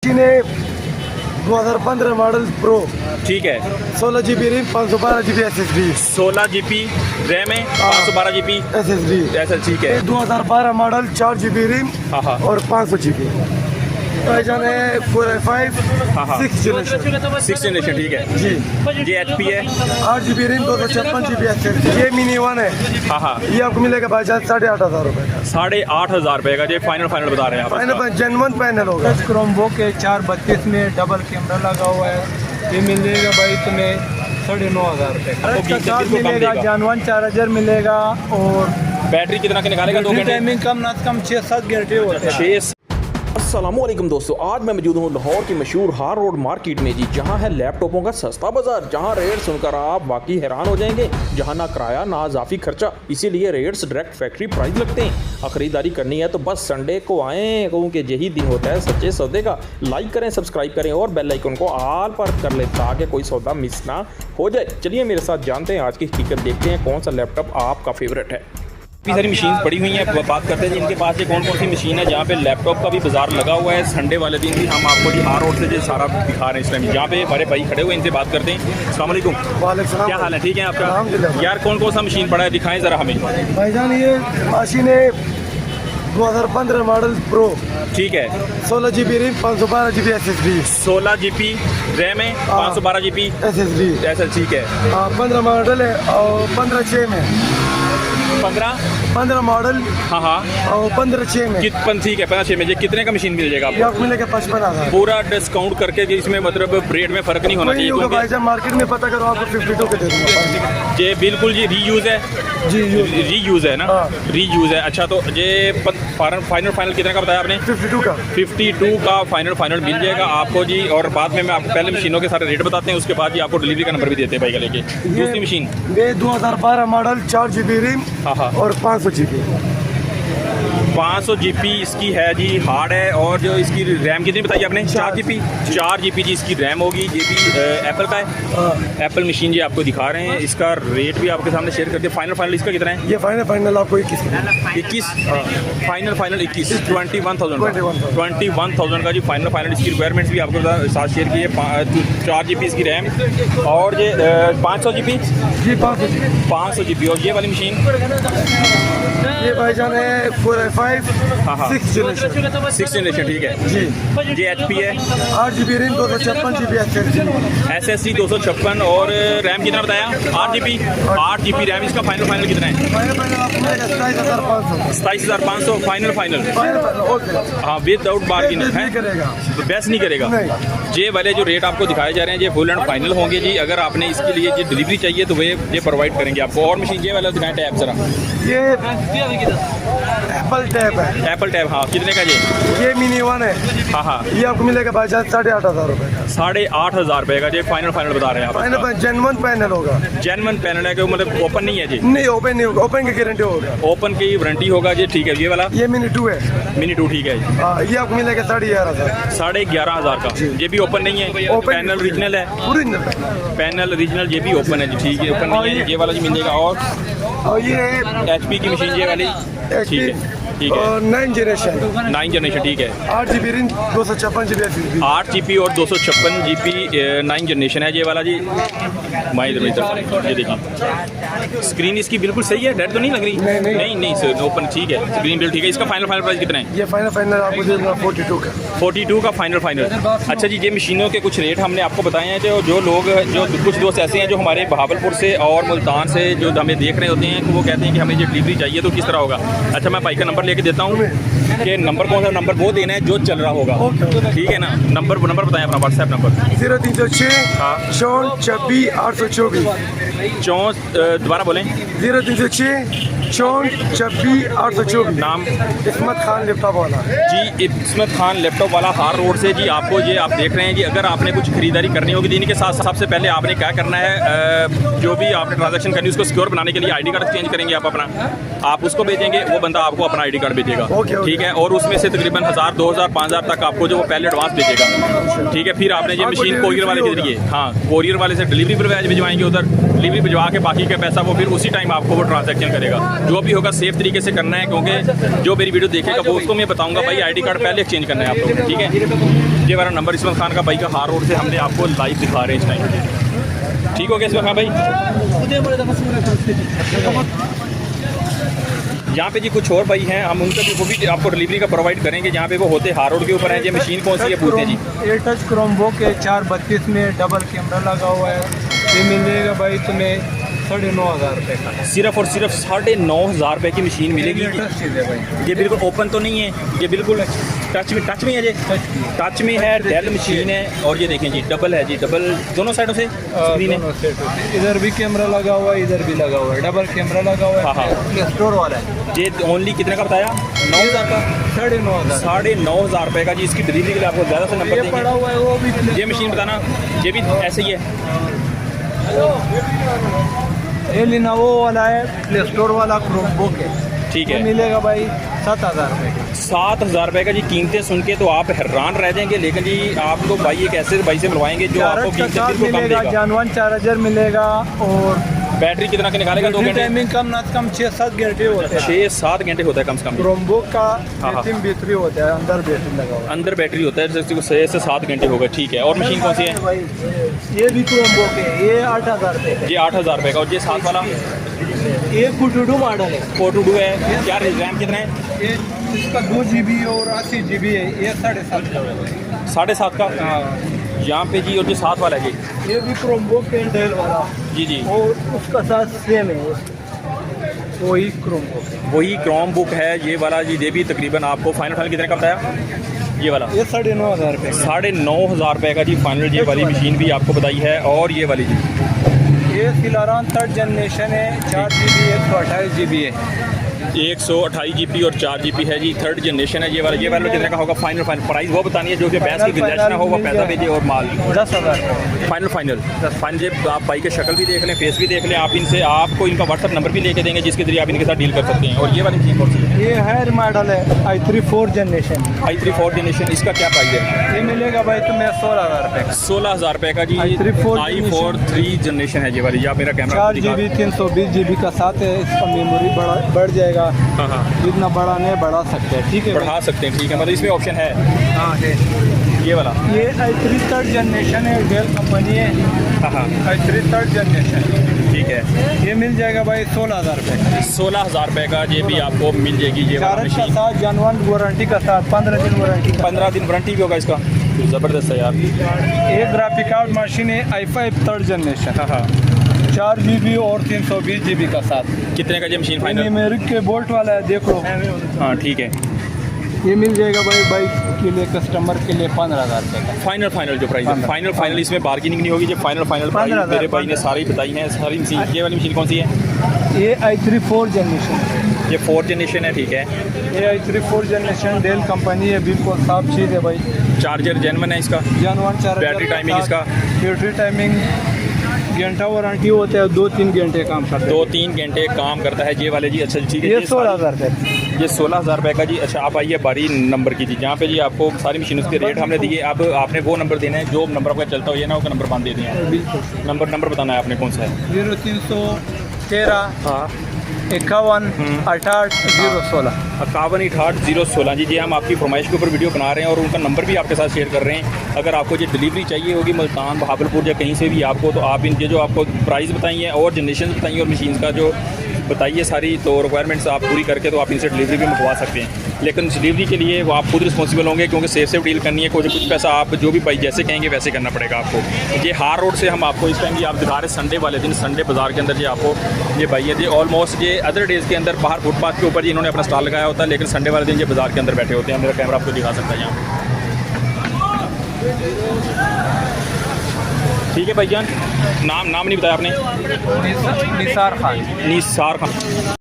Machine है 2015 model pro, ठीक है। 16 GB RAM, 512 GB SSD, 16 GB RAM है, 512 GB SSD। ऐसा ठीक है। 2012 मॉडल 4 GB रैम हाँ हाँ और 500 GB। भाईजान है 4i5 हाँ हाँ 6 जनरेशन। 6 जनरेशन, ठीक है जी। ये HP है। 8 GB रैम, 256 GB SSD। ये मिनी 1 है, हाँ हाँ ये आपको मिलेगा भाईजान 8,500 रुपये का। 8,500 रुपये का। ये फाइनल बता रहे हैं आप इसका? फाइनल जेन्युइन पैनल होगा। क्रोमबुक है 432 में, डबल कैमरा लगा हुआ है। ये मिलेगा भाई तुम्हें 9,500 रुपये का। तो 20 साथ रुपये कम मिलेगा, देगा। जानवन चार्जर मिलेगा और बैटरी कितना के निकालेगा? 2 घंटे। टाइमिंग कम ना कम 6-7 घंटे होते हैं। 6। अस्सलामुअलैकुम दोस्तों, आज मैं मौजूद हूँ लाहौर की मशहूर हार रोड मार्केट में जी, जहाँ है लैपटॉपों का सस्ता बाजार, जहाँ रेट सुनकर आप वाकई हैरान हो जाएंगे, जहाँ ना किराया ना इजाफी खर्चा, इसीलिए रेट्स डायरेक्ट फैक्ट्री प्राइस लगते हैं। खरीदारी करनी है तो बस संडे को आएँ, क्योंकि यही दिन होता है सच्चे सौदे का। लाइक करें, सब्सक्राइब करें और बेल आइकन को ऑल पर कर लें ताकि कोई सौदा मिस ना हो जाए। चलिए मेरे साथ जानते हैं आज की हकीकत, देखते हैं कौन सा लैपटॉप आपका फेवरेट है। काफ़ी सारी मशीन पड़ी हुई हैं, बात करते हैं इनके पास ये कौन कौन सी मशीन है, जहाँ पे लैपटॉप का भी बाजार लगा हुआ है। संडे वाले दिन भी हम आपको जी हार रोड से जो सारा दिखा रहे हैं इस टाइम, जहाँ पे हमारे भाई खड़े हुए, इनसे बात करते हैं। अस्सलाम वालेकुम। वालेकुम सलाम। क्या हाल है? ठीक है आपका? अल्हम्दुलिल्लाह। यार कौन कौन सा मशीन पड़ा है, दिखाएं ज़रा हमें। भाईजान ये मशीन है 2015 मॉडल प्रो, ठीक है। 16 GB RAM, 512 GB SSD, 16 GB RAM है, 512 GB SSD। ऐसा ठीक है। 15 मॉडल है और 15/6 में। 15 मॉडल हाँ हाँ और 15/6 में। ठीक है। 15/6 में ये कितने का मशीन मिल जाएगा ये आपको? आपको मिलेगा 55,000। पूरा डिस्काउंट करके जी, इसमें मतलब रेट में फ़र्क नहीं होना नहीं चाहिए होगा क्योंकि भाईजान, मार्केट में पता करो आपको 52 के दे दूंगा। ये बिल्कुल जी रीयूज़ है। जी रीयूज़ है ना? हाँ। रीयूज़ है। अच्छा, तो ये फाइनल कितने का बताया आपने? 52 का। 52 का फाइनल मिल जाएगा आपको जी। और बाद में मैं आपको पहले मशीनों के सारे रेट बताते हैं, उसके बाद जी आपको डिलीवरी का नंबर भी देते हैं भाई का लेके। दूसरी मशीन ये 2012 मॉडल 4 GB रैम हाँ हाँ और 500 GB। 500 GB इसकी है जी, हार्ड है। और जो इसकी रैम कितनी बताई आपने? 4 GB जी इसकी रैम होगी। ये भी एप्पल का है, एप्पल मशीन जी आपको दिखा रहे हैं। इसका रेट भी आपके सामने शेयर करते हैं। फाइनल इसका कितना है? ये फाइनल आपको 21 फाइनल 21 21,000 का जी फाइनल। इसकी रिक्वायरमेंट्स भी आपको साथ शेयर की है। 4 GB इसकी रैम और ये 500 GB जी 500 GB। और ये वाली मशीन ये भाईजान है 4i5 हाँ हाँ 6 जनरेशन। 6 जनरेशन, ठीक है जी। ये HP है। 8 GB रैम, 256 GB SSD 256 और रैम कितना बताया? 8 GB रैम। इसका फाइनल कितना है? फाइनल आपको मिलेगा 27,500। 27,500 फाइनल। हाँ, विदाउट बार्गेन है, करेगा बेस्ट नहीं करेगा। ये वाले जो रेट आपको दिखाए जा रहे हैं ये फुल एंड फाइनल होंगे जी। अगर आपने इसके लिए ये डिलीवरी चाहिए तो वे ये प्रोवाइड करेंगे आपको। और मशीन ये वाला दिखाएं टैब जरा। ये एप्पल टैब है। एप्पल टैब, हाँ कितने का ये मिनी 1 है। हाँ हाँ ये आपको मिलेगा भाईजान 8,500 रुपये का। 8,500 रुपये का। ये फाइनल बता रहे हैं आप? फाइनल जेन्युइन पैनल होगा। जेन्युइन पैनल है कि मतलब ओपन नहीं है जी? नहीं ओपन नहीं होगा, ओपन की गारंटी होगा। ओपन की वारंटी होगा जी, ठीक है। ये वाला ये मिनी 2 है। मिनी 2, ठीक है जी। हाँ, ये आपको मिलेगा 11,500। 11,500 का। ये भी ओपन नहीं है? ओपन पैनल ओरिजिनल है? Original panel original. ये भी ओपन है जी, ठीक है। ओपन नहीं है, ये वाला जी मिल जाएगा। और ये है HP की मशीन ये वाली, ठीक है ठीक है। 9 जनरेशन, 9 जनरेशन, ठीक है। 8 GB RAM, 256 GB SSD। 8 GB और 256 GB 9 जनरेशन है ये वाला जी। ये देखिए स्क्रीन इसकी बिल्कुल सही है, डेड तो नहीं लग रही? नहीं सर, ओपन ठीक है, स्क्रीन बिल्कुल ठीक है। इसका फाइनल प्राइस कितना है? ये फाइनल आपको दे दूंगा 42 का। 42 का फाइनल। अच्छा जी, ये मशीनों के कुछ रेट हमने आपको बताए हैं। जो लोग जो कुछ दोस्त ऐसे हैं जो हमारे बहावलपुर से और मुल्तान से जो हमें देख रहे होते हैं, वो कहते हैं कि हमें ये डिलीवरी चाहिए तो किस तरह होगा? अच्छा, मैं भाई का नंबर लेके देता हूँ कि नंबर कौन सा नंबर वो देना है जो चल रहा होगा, ठीक है ना? नंबर बताएं अपना व्हाट्सएप नंबर। 0306 हाँ 64 824। दोबारा बोलें। 0306 64 824। नाम? इस्मत खान लैपटॉप वाला जी, इस्मत खान लैपटॉप वाला हार रोड से जी। आपको ये आप देख रहे हैं कि अगर आपने कुछ खरीदारी करनी होगी इनके साथ, सबसे पहले आपने क्या करना है, जो भी आपने ट्रांजैक्शन करनी है उसको सिक्योर बनाने के लिए ID कार्ड एक्सचेंज करेंगे आप अपना, आप उसको भेजेंगे, वो बंदा आपको अपना ID आईडी कार्ड भेजेगा, ओके। ठीक है। और उसमें से तकरीबन 1000, 2000, 5000 तक आपको जो वो पहले एडवांस भेजेगा, ठीक है। फिर आपने ये आपको मशीन delivery कोरियर वाले free के जरिए, हाँ, कोरियर वाले से डिलीवरी पर भिजवाएंगे, उधर डिलीवरी भिजवा के बाकी का पैसा वो फिर उसी टाइम आपको वो ट्रांजैक्शन करेगा। जो भी होगा सेफ तरीके से करना है, क्योंकि जो मेरी वीडियो देखेगा वो उसको मैं बताऊंगा भाई आईडी कार्ड पहले एक्सचेंज करना है आप लोगों ने, ठीक है। ये हमारा नंबर इस्माइल खान का बाइक का हार रोड से हमने आपको लाइव दिखा रहे हैं इस टाइम, ठीक हो गया इस्माइल खान भाई। यहाँ पे जी कुछ और भाई हैं, हम उनका भी वो भी आपको डिलीवरी का प्रोवाइड करेंगे। जहाँ पे वो होते हार रोड के ऊपर है। ये मशीन कौन सी है पूछते हैं जी? ये टच क्रोमबो के 432 में डबल कैमरा लगा हुआ है। ये मिल जाएगा भाई तुम्हें 9,500 रुपये का। सिर्फ और सिर्फ 9,500 रुपये की मशीन मिलेगी। लेटेस्ट चीज़ है भाई। ये बिल्कुल ओपन तो नहीं है, ये बिल्कुल टच में है जी, टच में है, डेल मशीन है। और ये देखें जी डबल है जी, डबल दोनों साइडों से स्क्रीन है। दोनों सेट होते हैं। इधर भी कैमरा लगा हुआ है, इधर भी लगा हुआ है, डबल कैमरा लगा हुआ है। हाँ, हाँ। प्ले स्टोर वाला है। ये ओनली कितने का बताया? 9,000 का, 9,500। 9,500 रुपये का जी। इसकी डिलीवरी के लिए आपको ज़्यादा से नंबर ये पड़ा देंगे। हुआ है वो भी। ये मशीन बताना, ये भी ऐसे ही है। ये लिनोवो वाला है, प्ले स्टोर वाला क्रोमबुक है, ठीक ये है। मिलेगा भाई 7,000 रुपये का। 7,000 रुपये का जी। कीमतें सुन के तो आप हैरान रह जाएंगे, लेकिन जी आप लोग भाई एक ऐसे भाई से मिलवाएंगे जो आपको चार्ज का कीमतें साथ बिल्कुल कम मिलेगा, देगा। जानवन चार्जर मिलेगा। और बैटरी कितना का निकालेगा? 2 घंटे, टाइमिंग कम ना कम 6-7 घंटे होते हैं। 6-7 घंटे होता है कम से कम। क्रोमबुक का हाँ, हाँ। बैटरी होता है, अंदर बैटरी लगा हुआ है। अंदर बैटरी होता है, जैसे 6 से 7 घंटे होगा, ठीक है। और मशीन कौन सी है? भाई ये भी क्रोमबुक है, ये 8,000 रुपये का। ये 8,000 रुपये का। और ये साथ वाला ये कुटुडू मॉडल है। 422 है। क्या रैम कितना है? ये इसका 2 GB और 80 GB है। ये 7.5 का है। 7.5 का यहाँ पे जी। और ये साथ वाला है जी, ये भी क्रोमबुक है, डेल वाला। जी जी, और उसका साथ सेम है, वही क्रोमबुक है। वही क्रोम बुक है ये वाला जी। ये भी तकरीबन आपको फाइनल कितने का बताया? ये वाला ये 9,500 रुपये का। 9,500 रुपये का जी फाइनल। ये वाली मशीन भी आपको बताई है। और ये वाली जी, ये फिलहाल 3rd जनरेशन है, 4 GB 128 GB है। 128 GB और 4 GB है जी, 3rd जनरेशन है ये वाला। ये वाला कितने का होगा? फाइनल प्राइस वो बतानी है, जो कि बैस की गुंजाइश ना हो वो पैसा भेजे और माल 10,000। फाइनल आप भाई के शक्ल भी देख लें, फेस भी देख लें। आप इनसे आपको इनका व्हाट्सअप नंबर भी लेके देंगे, जिसके जरिए आप इनके साथ डील कर सकते हैं। और ये वाली मशीन कौन सी है? ये हायर मॉडल है, i3 4th generation. i3 4th generation. इसका क्या प्राइस है? ये मिलेगा भाई तुम्हें 16,000 रुपये का। 16,000 रुपये का जी। i3 4th i4 3 जनरेशन है ये वाली। आप मेरा कैमरा 4 GB 320 GB का साथ है। इसका मेमोरी बढ़ जाएगा, हाँ हाँ, जितना बढ़ाने है बढ़ा सकते हैं, ठीक है। बढ़ा सकते हैं, ठीक है। मतलब इसमें ऑप्शन है हाँ है। ये वाला। ये i3 3rd जनरेशन है, डेल कंपनी है। हाँ हाँ, i3 3rd जनरेशन, ठीक है। ये मिल जाएगा भाई 16,000 रुपये का। 16,000 रुपये का ये भी आपको मिल जाएगी ये वाला चार्ज का मशीन। साथ, जानवन वारंटी का साथ, 15 दिन वारंटी का। 15 दिन वारंटी भी होगा इसका। ज़बरदस्त है यार। एक ग्राफिक कार्ड मशीन है, i5 3rd जनरेशन। हाँ हाँ, 4 GB और 320 GB का साथ। कितने का ये मशीन फाइनल? अमेरिक के बोल्ट वाला है, देख लो। हाँ ठीक है। ये मिल जाएगा भाई बाइक के लिए, कस्टमर के लिए 15,000 रुपये का। फाइनल जो प्राइस है, फाइनल इसमें बार्गेनिंग नहीं होगी। जो फाइनल प्राइस 15,000 मेरे भाई ने सारी बताई हैं, सारी मशीन। ये वाली मशीन कौन सी है? ये i3 4th जनरेशन। ये 4th जनरेशन है, ठीक है। ये i3 4th generation Dell company है, बिल्कुल साफ चीज़ है भाई। चार्जर जेनवन है इसका। जानवन चार्जर। बैटरी टाइमिंग इसका? बैटरी टाइमिंग घंटा वारंटी होता है, 2-3 घंटे काम करता है। 2-3 घंटे काम करता है ये वाले जी। अच्छा ठीक है। ये 16,000 रुपये। ये 16,000 रुपये का जी। अच्छा आप आइए बारी नंबर की जी, जहाँ पे जी आपको सारी मशीनों के रेट हमने दिए। अब आपने वो नंबर देना है जो नंबर आपका चलता हो, ये ना उसका नंबर बांध दे दिए। बिल्कुल नंबर बताना है आपने कौन सा है? 0313 हाँ, 51 68 016। 51 68 016 जी। हम आपकी फरमाइश के ऊपर वीडियो बना रहे हैं और उनका नंबर भी आपके साथ शेयर कर रहे हैं। अगर आपको ये डिलीवरी चाहिए होगी मुल्तान, बहावलपुर या कहीं से भी आपको, तो आप ये जो आपको प्राइस बताई है और जनरेशन बताई है और मशीन का जो बताइए सारी, तो रिक्वायरमेंट्स आप पूरी करके तो आप इनसे डिलीवरी भी मंगवा सकते हैं। लेकिन डिलीवरी के लिए वो आप खुद रिस्पॉन्सिबल होंगे, क्योंकि सेफ डील करनी है। कुछ पैसा आप जो भी भाई जैसे कहेंगे वैसे करना पड़ेगा आपको। ये हार रोड से हम आपको इस टाइम भी आप दिखा रहे हैं, संडे वाले दिन, संडे बाज़ार के अंदर ये आपको ये भाई है जी। ऑलमोस्ट ये अदर डेज़ के अंदर बाहर फुटपाथ के ऊपर जी इन्होंने अपना स्टॉल लगाया होता है, लेकिन संडे वाले दिन ये बाज़ार के अंदर बैठे होते हैं। मेरा कैमरा आपको दिखा सकता है यहाँ। ठीक है भाईजान, नाम नहीं बताया आपने? निसार खान। निसार खान।